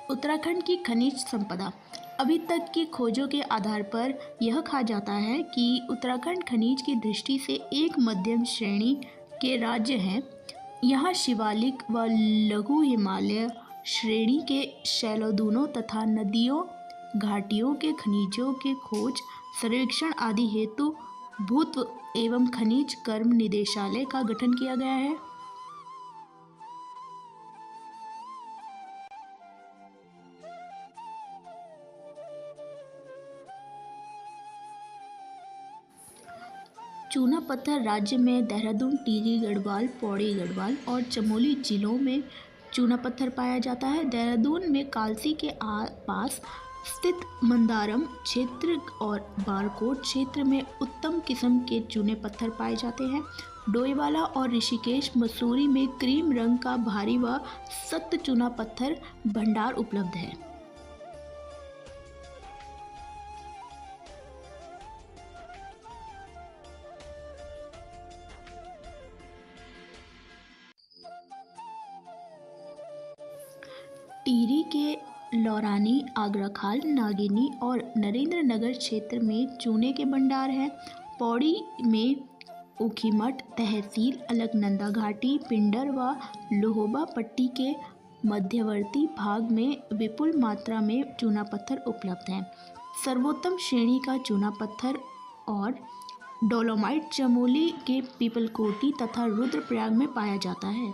उत्तराखंड की खनिज संपदा। अभी तक की खोजों के आधार पर यह कहा जाता है कि उत्तराखंड खनिज की दृष्टि से एक मध्यम श्रेणी के राज्य है। यहाँ शिवालिक व लघु हिमालय श्रेणी के शैलोदूनों तथा नदियों घाटियों के खनिजों के खोज सर्वेक्षण आदि हेतु भूत्व एवं खनिज कर्म निदेशालय का गठन किया गया है। चूना पत्थर राज्य में देहरादून, टिहरी गढ़वाल, पौड़ी गढ़वाल और चमोली जिलों में चूना पत्थर पाया जाता है। देहरादून में कालसी के पास स्थित मंदारम क्षेत्र और बारकोट क्षेत्र में उत्तम किस्म के चूने पत्थर पाए जाते हैं। डोईवाला और ऋषिकेश, मसूरी में क्रीम रंग का भारी व सख्त चूना पत्थर भंडार उपलब्ध है। टिहरी के लौरानी, आगराखाल, नागिनी और नरेंद्र नगर क्षेत्र में चूने के भंडार हैं। पौड़ी में ऊखीमठ तहसील, अलकनंदा घाटी, पिंडर व लोहोबा पट्टी के मध्यवर्ती भाग में विपुल मात्रा में चूना पत्थर उपलब्ध हैं। सर्वोत्तम श्रेणी का चूना पत्थर और डोलोमाइट चमोली के पीपलकोटी तथा रुद्रप्रयाग में पाया जाता है।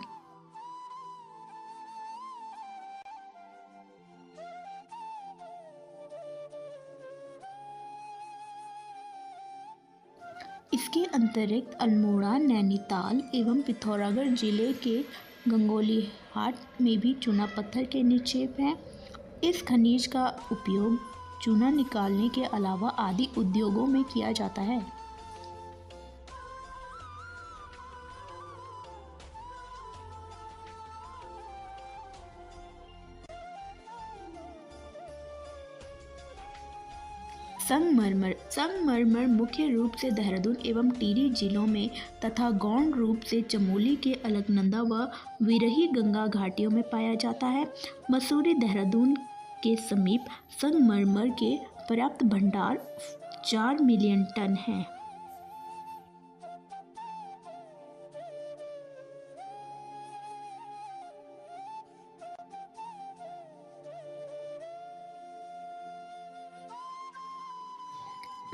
इसके अतिरिक्त अल्मोड़ा, नैनीताल एवं पिथौरागढ़ जिले के गंगोलीहाट में भी चूना पत्थर के निक्षेप हैं। इस खनिज का उपयोग चूना निकालने के अलावा आदि उद्योगों में किया जाता है। संगमरमर मुख्य रूप से देहरादून एवं टिहरी जिलों में तथा गौण रूप से चमोली के अलकनंदा व विरही गंगा घाटियों में पाया जाता है। मसूरी, देहरादून के समीप संगमरमर के पर्याप्त भंडार 4 मिलियन टन हैं।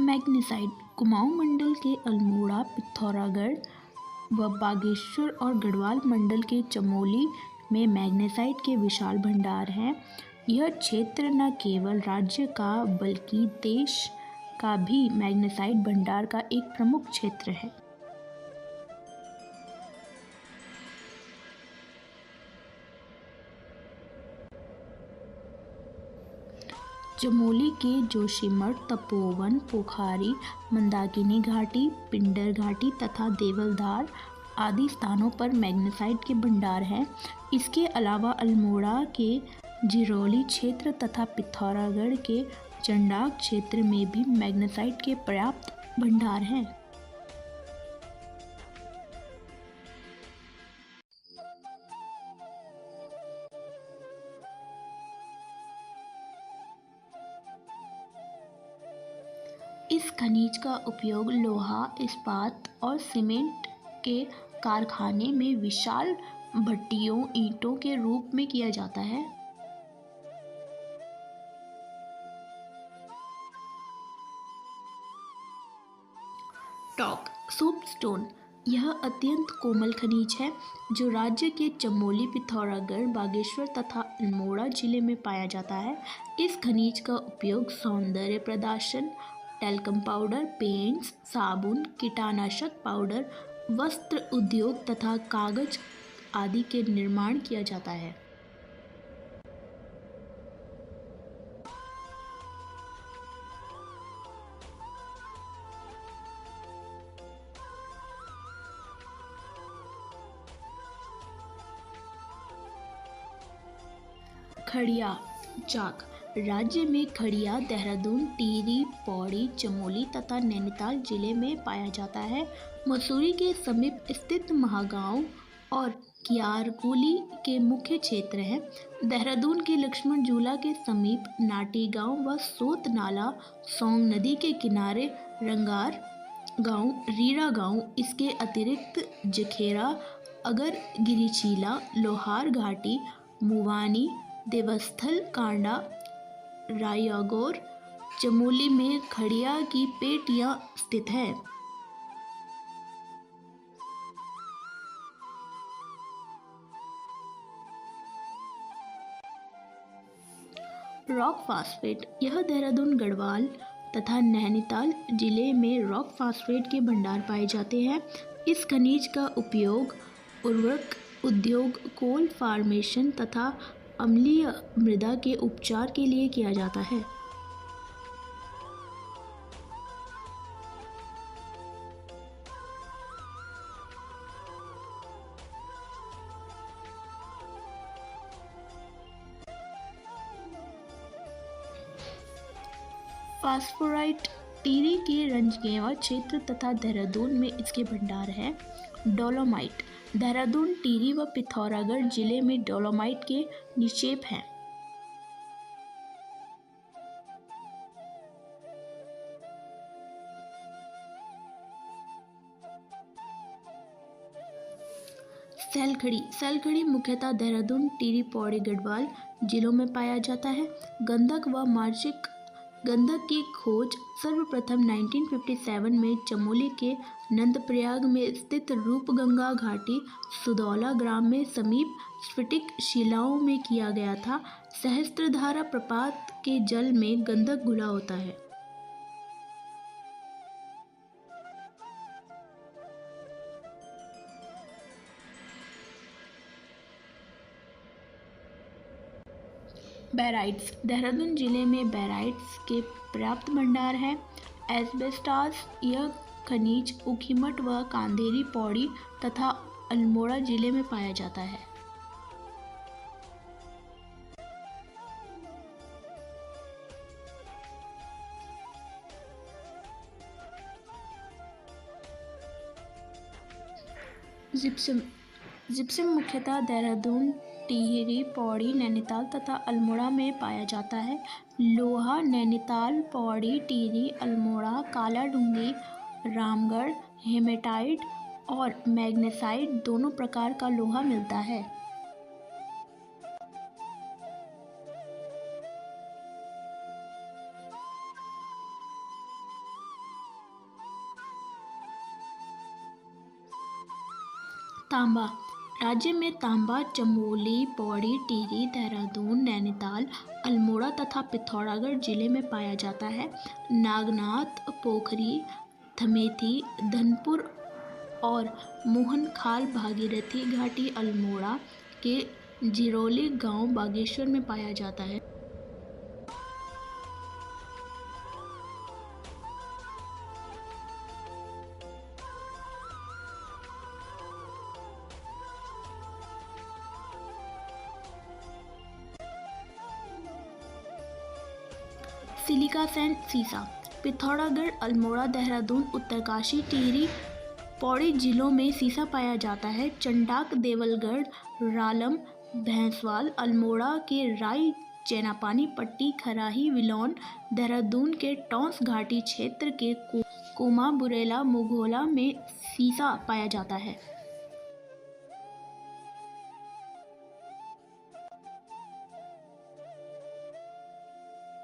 मैग्नेसाइट कुमाऊं मंडल के अल्मोड़ा, पिथौरागढ़ व बागेश्वर और गढ़वाल मंडल के चमोली में मैग्नेसाइट के विशाल भंडार हैं। यह क्षेत्र न केवल राज्य का बल्कि देश का भी मैग्नेसाइट भंडार का एक प्रमुख क्षेत्र है। चमोली के जोशीमठ, तपोवन, पोखारी, मंदाकिनी घाटी, पिंडर घाटी तथा देवलधार आदि स्थानों पर मैग्नेसाइट के भंडार हैं। इसके अलावा अल्मोड़ा के जिरौली क्षेत्र तथा पिथौरागढ़ के चंडाक क्षेत्र में भी मैग्नेसाइट के पर्याप्त भंडार हैं। इस खनिज का उपयोग लोहा, इस्पात और सीमेंट के कारखाने में विशाल भट्टियों, ईंटों के रूप में किया जाता है। टॉक सोपस्टोन यह अत्यंत कोमल खनिज है जो राज्य के चमोली, पिथौरागढ़, बागेश्वर तथा अल्मोड़ा जिले में पाया जाता है। इस खनिज का उपयोग सौंदर्य प्रदाशन, टेल्कम पाउडर, पेंट्स, साबुन, कीटनाशक पाउडर, वस्त्र उद्योग तथा कागज आदि के निर्माण किया जाता है। खड़िया चाक राज्य में खड़िया देहरादून, टिहरी, पौड़ी, चमोली तथा नैनीताल जिले में पाया जाता है। मसूरी के समीप स्थित महागांव और कियारकुली के मुख्य क्षेत्र हैं। देहरादून के लक्ष्मण झूला के समीप नाटी गांव व सोत नाला, सोंग नदी के किनारे रंगार गांव, रीरा गांव, इसके अतिरिक्त जखेरा, अगर गिरिचीला, लोहार घाटी, मुवानी, देवस्थल, कांडा, रायागोर, चमोली में खड़िया की पेटियां स्थित है। रॉक फास्फेट, यह देहरादून, गढ़वाल तथा नैनीताल जिले में रॉक फास्फेट के भंडार पाए जाते हैं। इस खनिज का उपयोग उर्वरक उद्योग, कोल फार्मेशन तथा अम्लीय मृदा के उपचार के लिए किया जाता है। फास्फोराइट, टिहरी के रंजगेवा क्षेत्र तथा देहरादून में इसके भंडार हैं। डोलोमाइट, देहरादून, टिहरी व पिथौरागढ़ जिले में डोलोमाइट के निक्षेप हैं। सैलखड़ी, सैलखड़ी मुख्यतः देहरादून, टिहरी, पौड़ी, गढ़वाल जिलों में पाया जाता है। गंधक व मार्शिक, गंधक की खोज सर्वप्रथम 1957 में चमोली के नंदप्रयाग में स्थित रूपगंगा घाटी, सुदौला ग्राम में समीप स्फटिक शिलाओं में किया गया था। सहस्त्रधारा प्रपात के जल में गंधक घुला होता है। बैराइट्स, देहरादून जिले में बैराइट्स के पर्याप्त भंडार हैं। एस्बेस्टॉस, यह खनिज ऊखीमठ व कांधेरी, पौड़ी तथा अल्मोड़ा जिले में पाया जाता है। जिप्सम, जिप्सम मुख्यतः देहरादून, टिहरी, पौड़ी, नैनीताल तथा अल्मोड़ा में पाया जाता है। लोहा नैनीताल, पौड़ी, टिहरी, अल्मोड़ा, काला डूंगी, रामगढ़, हेमेटाइट और मैग्नेसाइट दोनों प्रकार का लोहा मिलता है। तांबा, राज्य में तांबा चमोली, पौड़ी, टिहरी, देहरादून, नैनीताल, अल्मोड़ा तथा पिथौरागढ़ जिले में पाया जाता है। नागनाथ, पोखरी, थमेथी, धनपुर और मोहनखाल, भागीरथी घाटी, अल्मोड़ा के जिरोली गांव, बागेश्वर में पाया जाता है। सिलिका सैंड, सीसा, पिथौरागढ़, अल्मोड़ा, देहरादून, उत्तरकाशी, टिहरी, पौड़ी जिलों में सीसा पाया जाता है। चंडाक, देवलगढ़, रालम, भैंसवाल, अल्मोड़ा के राई, चेनापानी पट्टी, खराही, विलोन, देहरादून के टॉन्स घाटी क्षेत्र के कोमा, बुरेला, मुघोला में सीसा पाया जाता है।